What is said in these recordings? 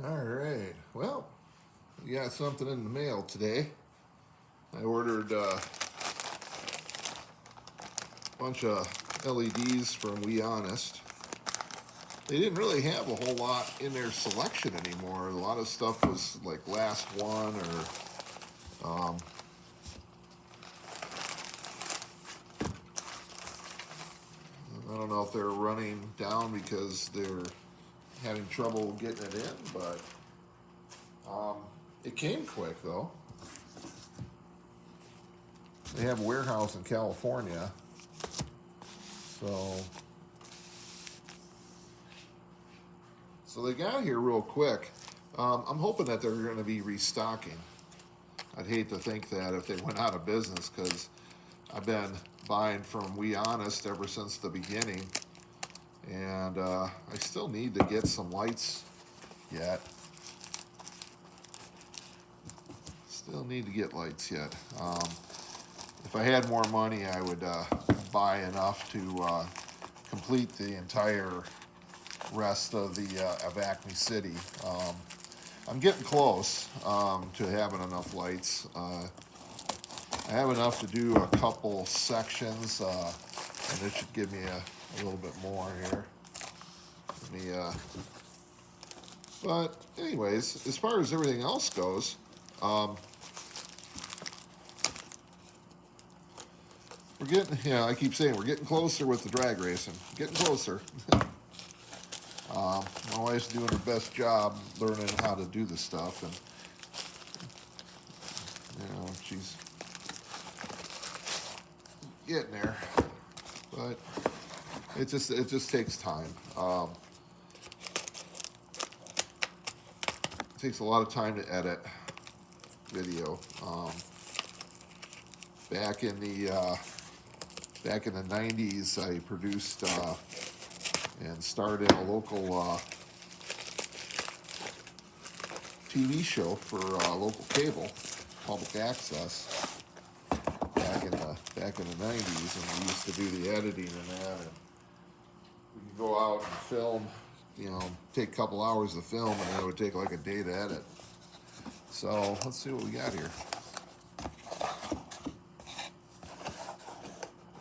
All right. Well, we got something in the mail today. I ordered a bunch of LEDs from We Honest. They didn't really have a whole lot in their selection anymore. A lot of stuff was like last one, or I don't know if they're running down because they're having trouble getting it in, but it came quick though. They have a warehouse in California, so they got here real quick. I'm hoping that they're going to be restocking. I'd hate to think that if they went out of business, because I've been buying from We Honest ever since the beginning, and I still need to get some lights yet. Still need to get lights yet. If I had more money, I would buy enough to complete the entire rest of the of Acme City. I'm getting close to having enough lights. I have enough to do a couple sections, and it should give me a little bit more here. Give me, but anyways, as far as everything else goes, we're getting, I keep saying we're getting closer with the drag racing. Getting closer. My wife's doing her best job learning how to do the stuff, and she's getting there. But it just takes time. It takes a lot of time to edit video. Back in the '90s, I produced and started a local TV show for local cable, public access. Back in the '90s, and we used to do the editing and that, and we could go out and film. Take a couple hours to film, and then it would take like a day to edit. So let's see what we got here.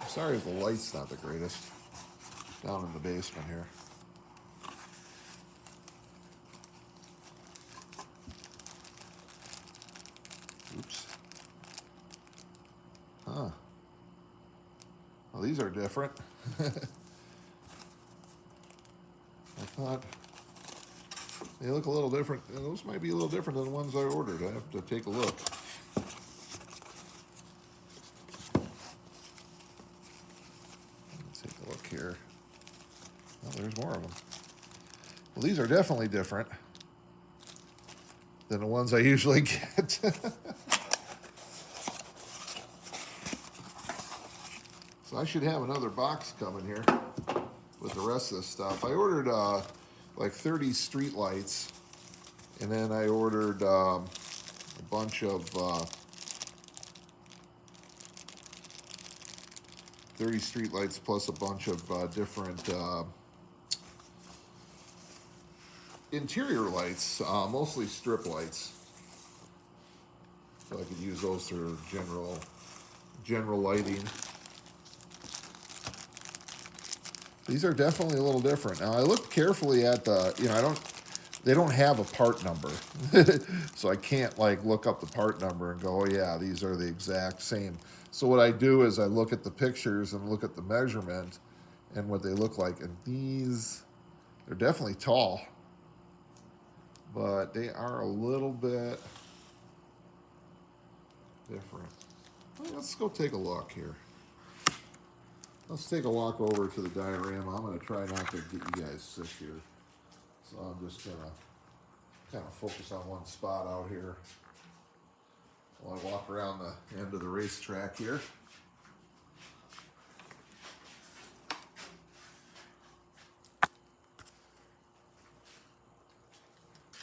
Sorry if the light's not the greatest down in the basement here. Oops. Huh. Well, these are different. I thought they look a little different. Those might be a little different than the ones I ordered. I have to take a look. Let's take a look here. Oh, there's more of them. Well, these are definitely different than the ones I usually get. So I should have another box coming here with the rest of this stuff. I ordered like 30 street lights, and then I ordered a bunch of 30 street lights plus a bunch of different interior lights, mostly strip lights. So I could use those for general lighting. These are definitely a little different. Now I looked carefully at they don't have a part number. So I can't like look up the part number and go, oh yeah, these are the exact same. So what I do is I look at the pictures and look at the measurement and what they look like. And they're definitely tall, but they are a little bit different. Well, let's go take a look here. Let's take a walk over to the diorama. I'm going to try not to get you guys sick here. So I'm just going to kind of focus on one spot out here while I walk around the end of the racetrack here.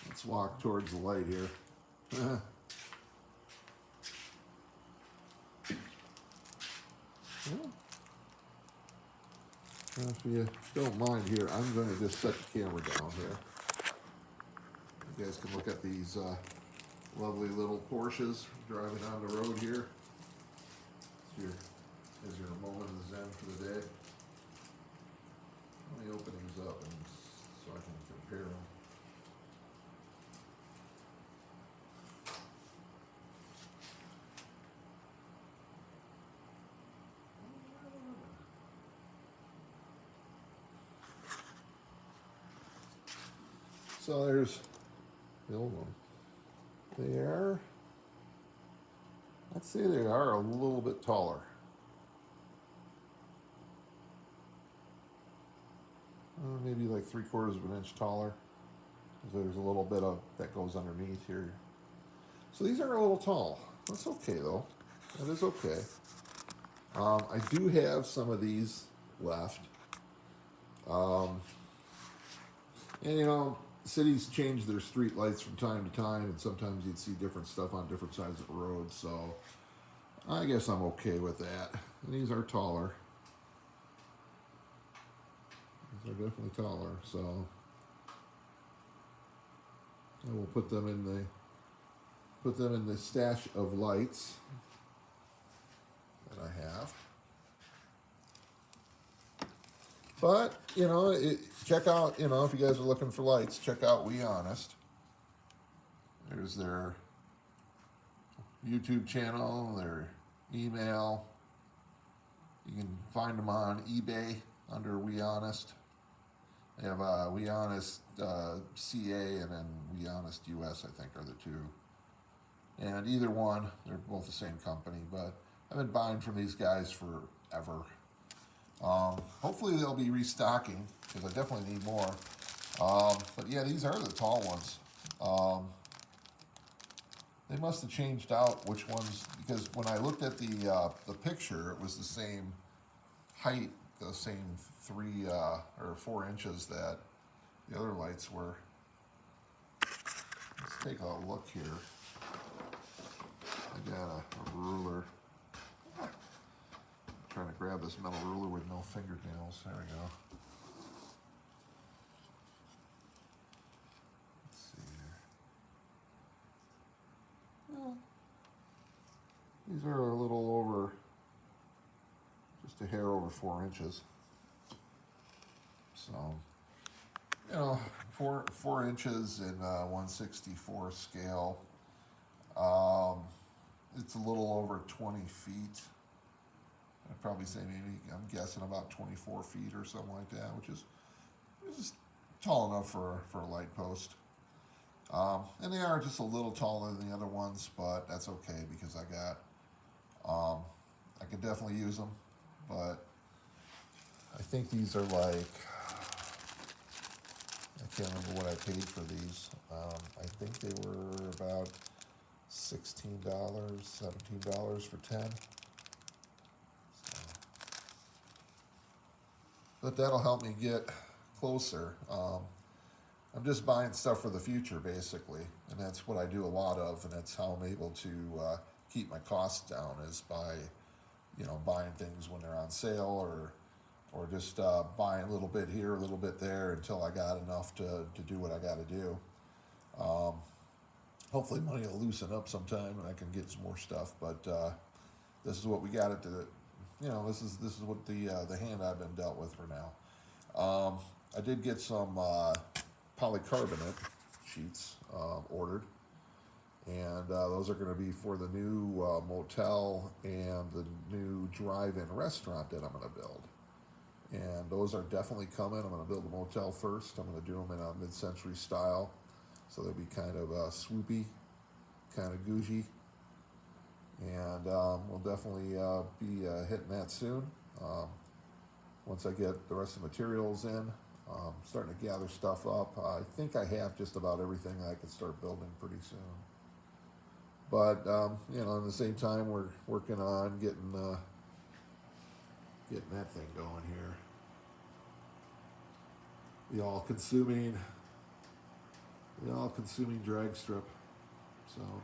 Let's walk towards the light here. Well, if you don't mind here, I'm going to just set the camera down here. You guys can look at these lovely little Porsches driving on the road here. As your moment of zen for the day. Let me open these up and so I can compare them. So there's the old one. They are, I'd say they are a little bit taller. Maybe like 3/4 of an inch taller. There's a little bit of that goes underneath here. So these are a little tall. That's okay though. That is okay. I do have some of these left. And you know, cities change their street lights from time to time, and sometimes you'd see different stuff on different sides of the road. So I guess I'm okay with that. And these are taller. These are definitely taller. So I will put them in the stash of lights that I have. But, you know, check out, you know, if you guys are looking for lights, check out We Honest. There's their YouTube channel, their email. You can find them on eBay under We Honest. They have We Honest CA and then We Honest US, I think, are the two. And either one, they're both the same company, but I've been buying from these guys forever. Hopefully they'll be restocking because I definitely need more. But yeah, these are the tall ones. They must have changed out which ones, because when I looked at the picture, it was the same height, the same 3 or 4 inches that the other lights were. Let's take a look here. I got a ruler. Trying to grab this metal ruler with no fingernails. There we go. Let's see here. Well, these are a little over, just a hair over 4 inches. So, you know, four inches in 1/64 scale. It's a little over 20 feet. I'd probably say maybe, I'm guessing about 24 feet or something like that, which is tall enough for a light post. And they are just a little taller than the other ones, but that's okay because I could definitely use them. But I think these are like, I can't remember what I paid for these. I think they were about $16, $17 for 10. But that'll help me get closer. I'm just buying stuff for the future, basically, and that's what I do a lot of, and that's how I'm able to keep my costs down, is by, you know, buying things when they're on sale, or just buying a little bit here, a little bit there, until I got enough to do what I got to do. Hopefully, money will loosen up sometime, and I can get some more stuff. But this is what we got it to. You know, this is what the hand I've been dealt with for now. I did get some polycarbonate sheets ordered, and those are going to be for the new motel and the new drive-in restaurant that I'm going to build. And those are definitely coming. I'm going to build the motel first. I'm going to do them in a mid-century style, so they'll be kind of swoopy, kind of gougey. And we'll definitely be hitting that soon. Once I get the rest of the materials in, starting to gather stuff up. I think I have just about everything I can start building pretty soon. But you know, at the same time, we're working on getting that thing going here. The all-consuming drag strip. So.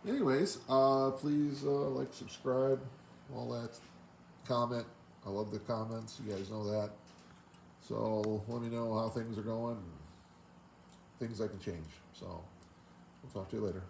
Anyways, please like, subscribe, all that, comment. I love the comments. You guys know that. So let me know how things are going. things I can change, so we'll talk to you later.